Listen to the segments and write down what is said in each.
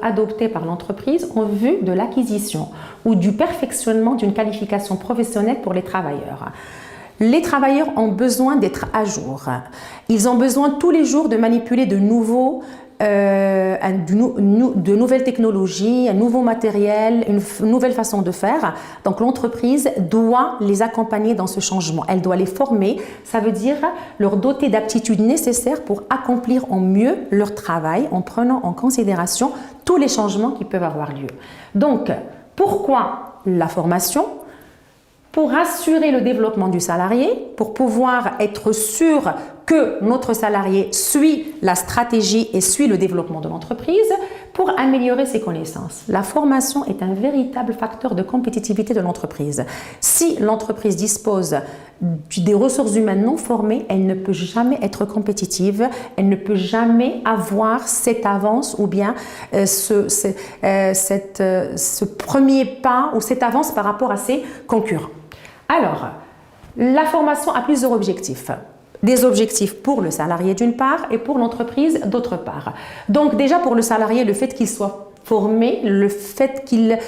adoptées par l'entreprise en vue de l'acquisition ou du perfectionnement d'une qualification professionnelle pour les travailleurs. Les travailleurs ont besoin d'être à jour. Ils ont besoin tous les jours de manipuler de nouvelles technologies, un nouveau matériel, une nouvelle façon de faire. Donc l'entreprise doit les accompagner dans ce changement. Elle doit les former, ça veut dire leur doter d'aptitudes nécessaires pour accomplir au mieux leur travail en prenant en considération tous les changements qui peuvent avoir lieu. Donc, pourquoi la formation ? Pour assurer le développement du salarié, pour pouvoir être sûr que notre salarié suit la stratégie et suit le développement de l'entreprise, pour améliorer ses connaissances. La formation est un véritable facteur de compétitivité de l'entreprise. Si l'entreprise dispose des ressources humaines non formées, elle ne peut jamais être compétitive, elle ne peut jamais avoir cette avance ou bien ce premier pas ou cette avance par rapport à ses concurrents. Alors, la formation a plusieurs objectifs. Des objectifs pour le salarié d'une part et pour l'entreprise d'autre part. Donc déjà pour le salarié, le fait qu'il soit formé, le fait qu'il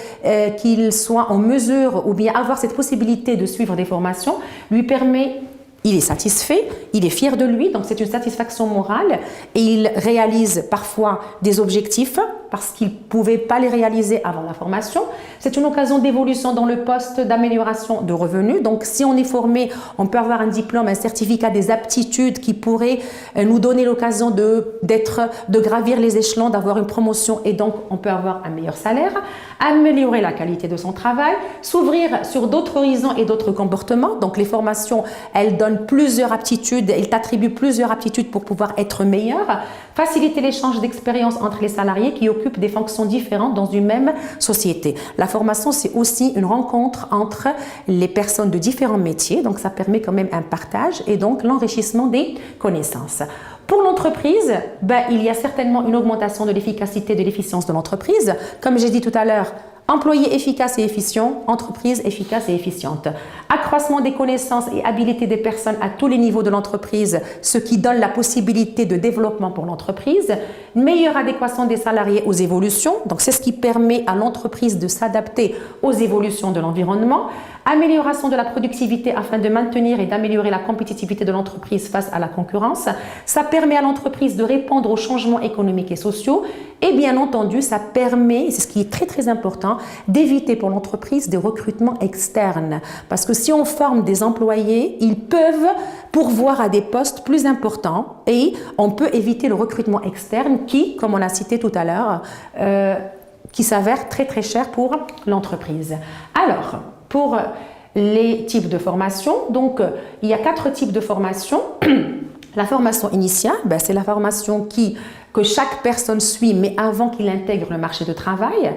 soit en mesure ou bien avoir cette possibilité de suivre des formations lui permet, il est satisfait, il est fier de lui, donc c'est une satisfaction morale et il réalise parfois des objectifs parce qu'il ne pouvait pas les réaliser avant la formation. C'est une occasion d'évolution dans le poste, d'amélioration de revenus. Donc si on est formé, on peut avoir un diplôme, un certificat des aptitudes qui pourrait nous donner l'occasion de gravir les échelons, d'avoir une promotion et donc on peut avoir un meilleur salaire, améliorer la qualité de son travail, s'ouvrir sur d'autres horizons et d'autres comportements. Donc les formations, elles donnent plusieurs aptitudes, elles t'attribuent plusieurs aptitudes pour pouvoir être meilleur, faciliter l'échange d'expériences entre les salariés qui occupent des fonctions différentes dans une même société. La formation, c'est aussi une rencontre entre les personnes de différents métiers, donc ça permet quand même un partage et donc l'enrichissement des connaissances. Pour l'entreprise, il y a certainement une augmentation de l'efficacité, de l'efficience de l'entreprise. Comme j'ai dit tout à l'heure, employés efficaces et efficients, entreprise efficace et efficiente. Accroissement des connaissances et habilités des personnes à tous les niveaux de l'entreprise, ce qui donne la possibilité de développement pour l'entreprise. Meilleure adéquation des salariés aux évolutions, donc c'est ce qui permet à l'entreprise de s'adapter aux évolutions de l'environnement. Amélioration de la productivité afin de maintenir et d'améliorer la compétitivité de l'entreprise face à la concurrence. Ça permet à l'entreprise de répondre aux changements économiques et sociaux. Et bien entendu, ça permet, c'est ce qui est très très important, d'éviter pour l'entreprise des recrutements externes. Parce que si on forme des employés, ils peuvent pourvoir à des postes plus importants et on peut éviter le recrutement externe qui, comme on l'a cité tout à l'heure, qui s'avère très très cher pour l'entreprise. Alors, pour les types de formation, donc il y a 4 types de formation. La formation initiale, c'est la formation que chaque personne suit, mais avant qu'il intègre le marché de travail.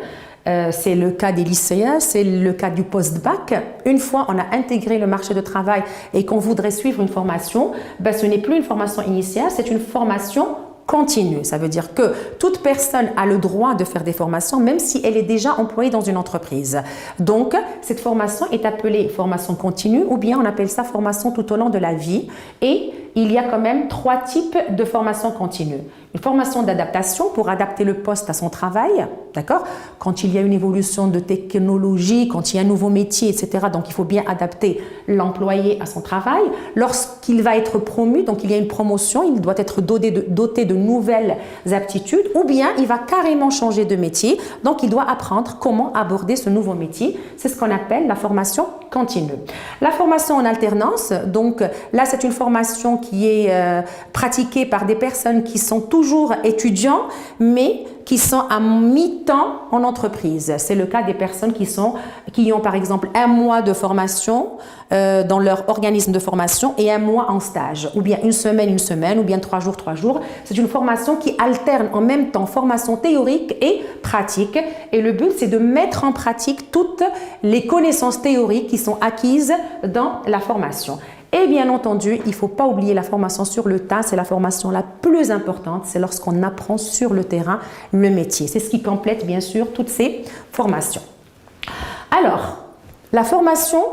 C'est le cas des lycéens, c'est le cas du post-bac. Une fois on a intégré le marché de travail et qu'on voudrait suivre une formation, ce n'est plus une formation initiale, c'est une formation continue. Ça veut dire que toute personne a le droit de faire des formations, même si elle est déjà employée dans une entreprise. Donc, cette formation est appelée formation continue ou bien on appelle ça formation tout au long de la vie. Et il y a quand même 3 types de formation continue. Une formation d'adaptation pour adapter le poste à son travail, d'accord? Quand il y a une évolution de technologie, quand il y a un nouveau métier, etc. Donc, il faut bien adapter l'employé à son travail. Lorsqu'il va être promu, donc il y a une promotion, il doit être doté de nouvelles aptitudes ou bien il va carrément changer de métier. Donc, il doit apprendre comment aborder ce nouveau métier. C'est ce qu'on appelle la formation continue. La formation en alternance, donc là, c'est une formation qui est pratiquée par des personnes qui sont toujours étudiants, mais qui sont à mi-temps en entreprise. C'est le cas des personnes qui ont par exemple 1 mois de formation dans leur organisme de formation et 1 mois en stage, ou bien une semaine, ou bien 3 jours. C'est une formation qui alterne en même temps formation théorique et pratique. Et le but, c'est de mettre en pratique toutes les connaissances théoriques qui sont acquises dans la formation. Et bien entendu, il ne faut pas oublier la formation sur le tas, c'est la formation la plus importante, c'est lorsqu'on apprend sur le terrain le métier. C'est ce qui complète bien sûr toutes ces formations. Alors, la formation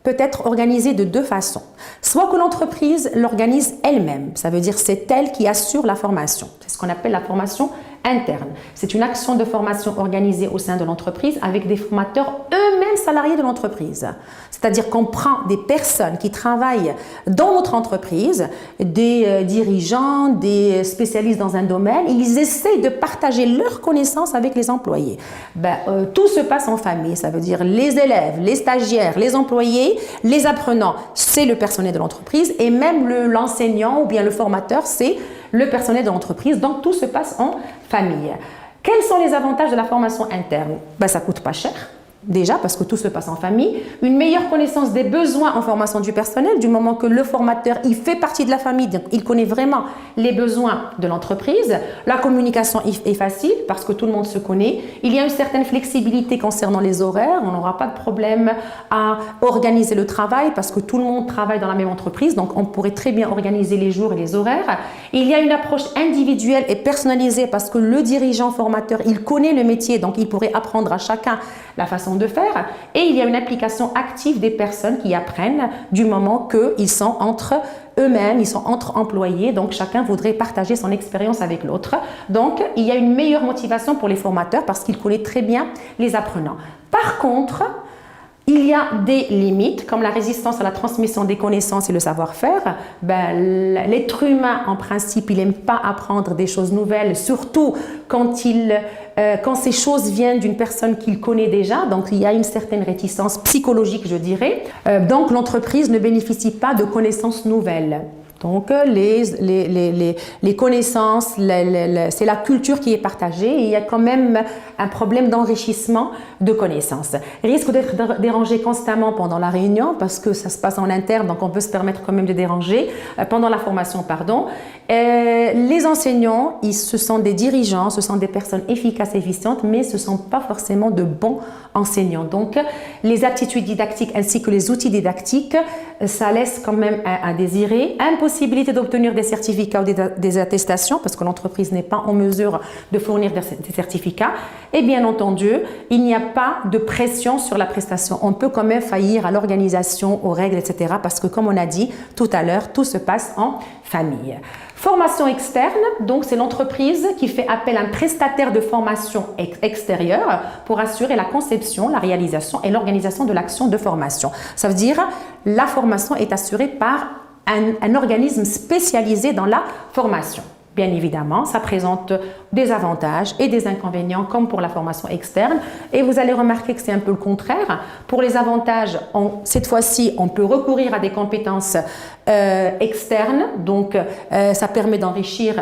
peut être organisée de 2 façons. Soit que l'entreprise l'organise elle-même, ça veut dire c'est elle qui assure la formation. C'est ce qu'on appelle la formation interne. C'est une action de formation organisée au sein de l'entreprise avec des formateurs eux-mêmes salariés de l'entreprise. C'est-à-dire qu'on prend des personnes qui travaillent dans notre entreprise, des dirigeants, des spécialistes dans un domaine, ils essaient de partager leurs connaissances avec les employés. Tout se passe en famille, ça veut dire les élèves, les stagiaires, les employés, les apprenants, c'est le personnel de l'entreprise et même l'enseignant ou bien le formateur, c'est le personnel de l'entreprise. Donc tout se passe en famille. Quels sont les avantages de la formation interne? Ça ne coûte pas cher. Déjà, parce que tout se passe en famille, une meilleure connaissance des besoins en formation du personnel, du moment que le formateur, il fait partie de la famille, donc il connaît vraiment les besoins de l'entreprise. La communication est facile parce que tout le monde se connaît. Il y a une certaine flexibilité concernant les horaires. On n'aura pas de problème à organiser le travail parce que tout le monde travaille dans la même entreprise, donc on pourrait très bien organiser les jours et les horaires. Il y a une approche individuelle et personnalisée parce que le dirigeant formateur, il connaît le métier, donc il pourrait apprendre à chacun la façon de faire, et il y a une implication active des personnes qui apprennent du moment qu'ils sont entre eux-mêmes, ils sont entre employés, donc chacun voudrait partager son expérience avec l'autre. Donc, il y a une meilleure motivation pour les formateurs parce qu'ils connaissent très bien les apprenants. Par contre, il y a des limites, comme la résistance à la transmission des connaissances et le savoir-faire. L'être humain, en principe, il n'aime pas apprendre des choses nouvelles, surtout quand ces choses viennent d'une personne qu'il connaît déjà. Donc, il y a une certaine réticence psychologique, je dirais. Donc, l'entreprise ne bénéficie pas de connaissances nouvelles. Donc, les connaissances, c'est la culture qui est partagée et il y a quand même un problème d'enrichissement de connaissances. Risque d'être dérangé constamment pendant la réunion parce que ça se passe en interne, donc on peut se permettre quand même de déranger pendant la formation, pardon. Les enseignants, ce sont des dirigeants, ce sont des personnes efficaces et efficientes, mais ce ne sont pas forcément de bons enseignants. Donc, les aptitudes didactiques ainsi que les outils didactiques, ça laisse quand même à désirer. Impossibilité d'obtenir des certificats ou des attestations parce que l'entreprise n'est pas en mesure de fournir des certificats. Et bien entendu, il n'y a pas de pression sur la prestation. On peut quand même faillir à l'organisation, aux règles, etc. parce que comme on a dit tout à l'heure, tout se passe en famille. Formation externe, donc c'est l'entreprise qui fait appel à un prestataire de formation extérieure pour assurer la conception, la réalisation et l'organisation de l'action de formation. Ça veut dire la formation est assurée par un organisme spécialisé dans la formation. Bien évidemment, ça présente des avantages et des inconvénients comme pour la formation externe. Et vous allez remarquer que c'est un peu le contraire. Pour les avantages, cette fois-ci, on peut recourir à des compétences externes. Donc, ça permet d'enrichir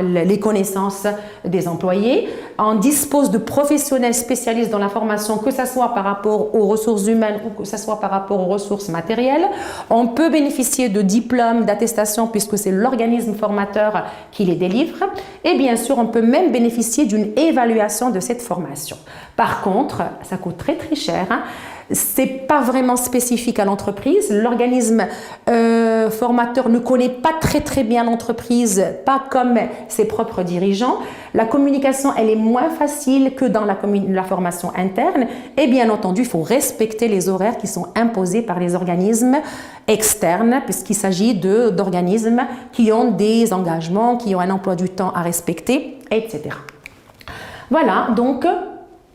les connaissances des employés. On dispose de professionnels spécialistes dans la formation, que ce soit par rapport aux ressources humaines ou que ce soit par rapport aux ressources matérielles. On peut bénéficier de diplômes, d'attestations, puisque c'est l'organisme formateur qui les délivre. Et bien sûr, on peut même bénéficier d'une évaluation de cette formation. Par contre, ça coûte très très cher. C'est pas vraiment spécifique à l'entreprise. L'organisme formateur ne connaît pas très bien l'entreprise, pas comme ses propres dirigeants. La communication, elle est moins facile que dans la formation interne. Et bien entendu, il faut respecter les horaires qui sont imposés par les organismes externes, puisqu'il s'agit d'organismes qui ont des engagements, qui ont un emploi du temps à respecter, etc. Voilà, donc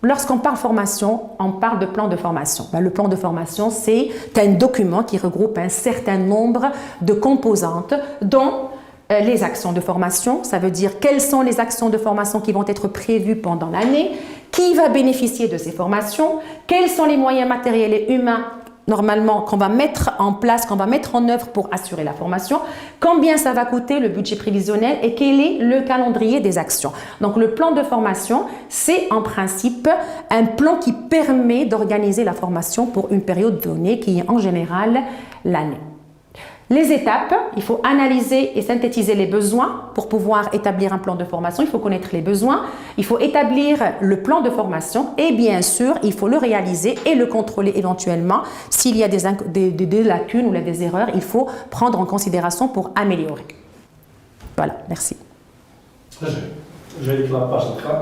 lorsqu'on parle formation, on parle de plan de formation. Le plan de formation, c'est un document qui regroupe un certain nombre de composantes dont les actions de formation, ça veut dire quelles sont les actions de formation qui vont être prévues pendant l'année, qui va bénéficier de ces formations, quels sont les moyens matériels et humains normalement qu'on va mettre en place, qu'on va mettre en œuvre pour assurer la formation, combien ça va coûter le budget prévisionnel et quel est le calendrier des actions. Donc le plan de formation, c'est en principe un plan qui permet d'organiser la formation pour une période donnée qui est en général l'année. Les étapes, il faut analyser et synthétiser les besoins pour pouvoir établir un plan de formation. Il faut connaître les besoins, il faut établir le plan de formation et bien sûr, il faut le réaliser et le contrôler éventuellement. S'il y a des lacunes ou des erreurs, il faut prendre en considération pour améliorer. Voilà, merci. J'ai la page d'écran.